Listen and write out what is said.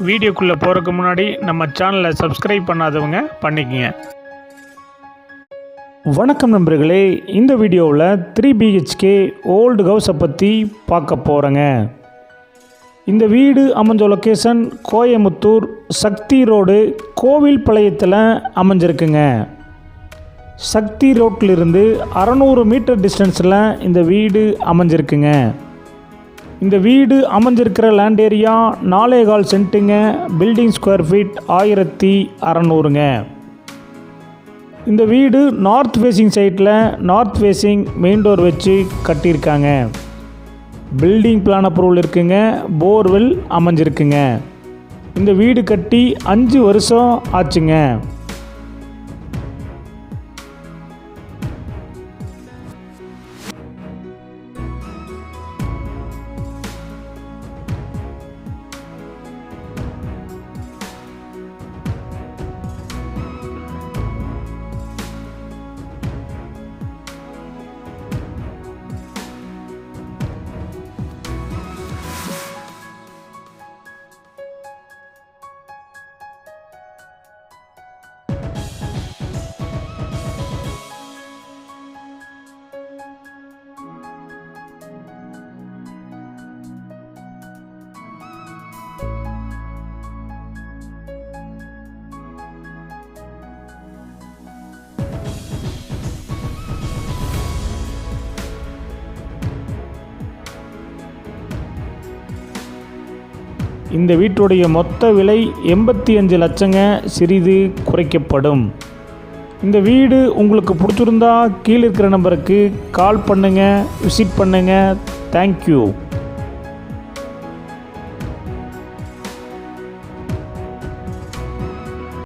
வீடியோக்குள்ளே போகிறதுக்கு முன்னாடி நம்ம சேனலை சப்ஸ்கிரைப் பண்ணாதவங்க பண்ணிக்கங்க. வணக்கம் நண்பர்களே, இந்த வீடியோவில் 3 BHK ஓல்டு ஹவுஸை பற்றி பார்க்க போகிறேங்க. இந்த வீடு அமைஞ்ச லொக்கேஷன் கோயமுத்தூர் சக்தி ரோடு கோவில்பாளையத்தில் அமைஞ்சிருக்குங்க. சக்தி ரோட்டிலிருந்து 600 மீட்டர் டிஸ்டன்ஸில் இந்த வீடு அமைஞ்சிருக்குங்க. இந்த வீடு அமைஞ்சிருக்கிற லேண்ட் ஏரியா 4.25 சென்ட்டுங்க. பில்டிங் ஸ்கொயர் ஃபீட் 1600ங்க. இந்த வீடு நார்த் ஃபேஸிங் சைட்டில் நார்த் ஃபேஸிங் மெயின் டோர் வச்சு கட்டியிருக்காங்க. பில்டிங் பிளான் அப்ரூவல் இருக்குங்க. போர்வெல் அமைஞ்சிருக்குங்க. இந்த வீடு கட்டி 5 வருஷம் ஆச்சுங்க. இந்த வீட்டுடைய மொத்த விலை 85 லட்சங்க. சிறிது குறைக்கப்படும். இந்த வீடு உங்களுக்கு பிடிச்சிருந்தா கீழே இருக்கிற நம்பருக்கு கால் பண்ணுங்கள், விசிட் பண்ணுங்கள். தேங்க்யூ.